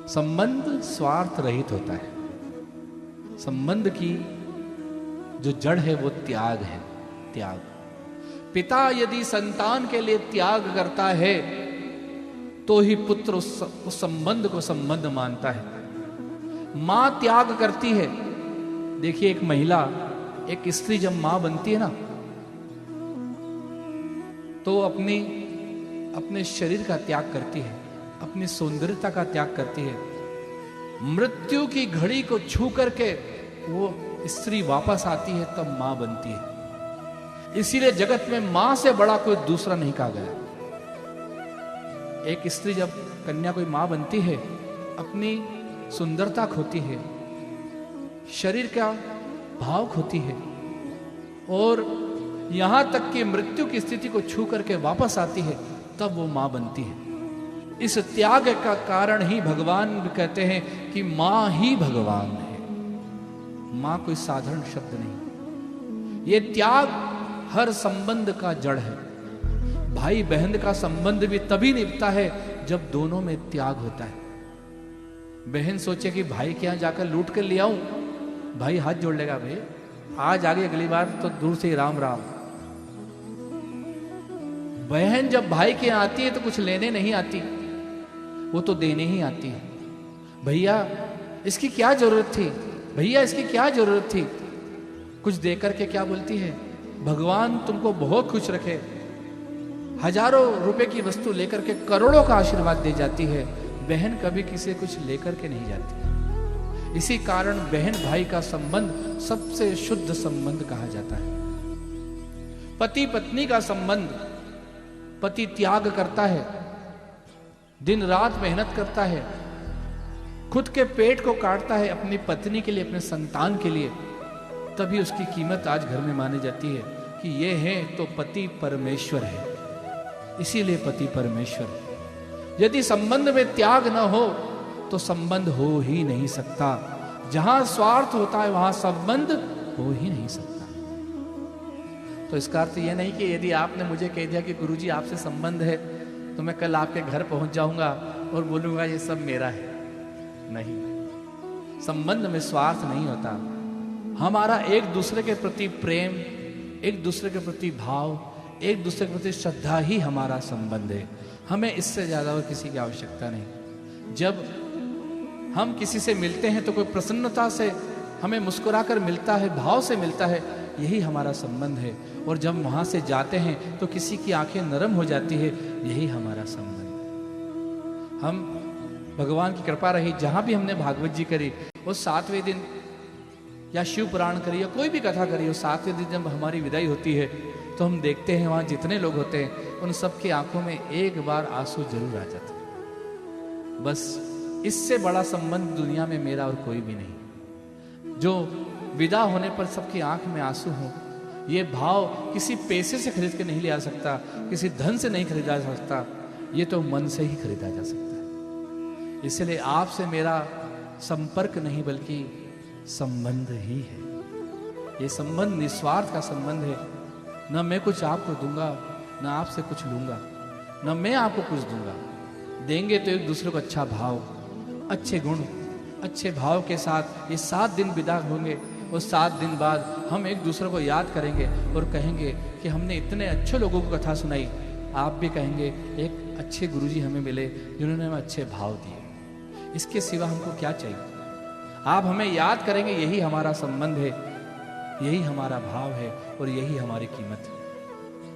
संबंध स्वार्थ रहित होता है। संबंध की जो जड़ है वो त्याग है, त्याग। पिता यदि संतान के लिए त्याग करता है तो ही पुत्र उस संबंध को संबंध मानता है। मां त्याग करती है। देखिए, एक महिला, एक स्त्री जब मां बनती है ना, तो अपने शरीर का त्याग करती है, अपनी सौंदर्यता का त्याग करती है। मृत्यु की घड़ी को छू करके वो स्त्री वापस आती है, तब मां बनती है। इसीलिए जगत में मां से बड़ा कोई दूसरा नहीं कहा गया। एक स्त्री जब कन्या कोई मां बनती है, अपनी सुंदरता खोती है, शरीर का भाव खोती है, और यहां तक कि मृत्यु की स्थिति को छू करके वापस आती है, तब वो मां बनती है। इस त्याग का कारण ही भगवान कहते हैं कि मां ही भगवान है। मां कोई साधारण शब्द नहीं। ये त्याग हर संबंध का जड़ है। भाई बहन का संबंध भी तभी निभता है जब दोनों में त्याग होता है। बहन सोचे कि भाई के यहां जाकर लूट कर ले आऊं, भाई हाथ जोड़ लेगा, भाई आज आगे, अगली बार तो दूर से ही राम राम। बहन जब भाई के यहां आती है तो कुछ लेने नहीं आती, वो तो देने ही आती है। भैया इसकी क्या जरूरत थी, भैया इसकी क्या जरूरत थी। कुछ देकर के क्या बोलती है, भगवान तुमको बहुत खुश रखे। हजारों रुपए की वस्तु लेकर के करोड़ों का आशीर्वाद दे जाती है। बहन कभी किसी कुछ लेकर के नहीं जाती। इसी कारण बहन भाई का संबंध सबसे शुद्ध संबंध कहा जाता है। पति पत्नी का संबंध, पति त्याग करता है, दिन रात मेहनत करता है, खुद के पेट को काटता है अपनी पत्नी के लिए, अपने संतान के लिए, तभी उसकी कीमत आज घर में मानी जाती है कि ये है तो पति परमेश्वर है। इसीलिए पति परमेश्वर है। यदि संबंध में त्याग न हो तो संबंध हो ही नहीं सकता। जहां स्वार्थ होता है वहां संबंध हो ही नहीं सकता। तो इसका अर्थ यह नहीं कि यदि आपने मुझे कह दिया कि गुरुजी आपसे संबंध है, तो मैं कल आपके घर पहुंच जाऊंगा और बोलूंगा ये सब मेरा है। नहीं, संबंध में स्वार्थ नहीं होता। हमारा एक दूसरे के प्रति प्रेम, एक दूसरे के प्रति भाव, एक दूसरे के प्रति श्रद्धा ही हमारा संबंध है। हमें इससे ज्यादा और किसी की आवश्यकता नहीं। जब हम किसी से मिलते हैं तो कोई प्रसन्नता से हमें मुस्कुराकर मिलता है, भाव से मिलता है, यही हमारा संबंध है। और जब वहां से जाते हैं तो किसी की आंखें नरम हो जाती है, यही हमारा संबंध है। हम भगवान की कृपा रही, जहां भी हमने भागवत जी करी, उस 7वें दिन या शिव पुराण करी या कोई भी कथा करी, उस 7वें दिन जब हमारी विदाई होती है तो हम देखते हैं वहां जितने लोग होते हैं उन सबकी आंखों में एक बार आंसू जरूर आ जाते हैं। बस इससे बड़ा संबंध दुनिया में मेरा और कोई भी नहीं। जो विदा होने पर सबकी आंख में आंसू हो, ये भाव किसी पैसे से खरीद के नहीं लिया सकता, किसी धन से नहीं खरीदा जा सकता, ये तो मन से ही खरीदा जा सकता है। इसलिए आपसे मेरा संपर्क नहीं बल्कि संबंध ही है। ये संबंध निस्वार्थ का संबंध है। न मैं कुछ आपको दूंगा, न आपसे कुछ लूंगा, न मैं आपको कुछ दूंगा। देंगे तो एक दूसरे को अच्छा भाव, अच्छे गुण, अच्छे भाव के साथ ये 7 दिन विदा होंगे। और 7 दिन बाद हम एक दूसरे को याद करेंगे और कहेंगे कि हमने इतने अच्छे लोगों को कथा सुनाई। आप भी कहेंगे एक अच्छे गुरुजी हमें मिले जिन्होंने हमें अच्छे भाव दिए। इसके सिवा हमको क्या चाहिए। आप हमें याद करेंगे, यही हमारा संबंध है, यही हमारा भाव है और यही हमारी कीमत है।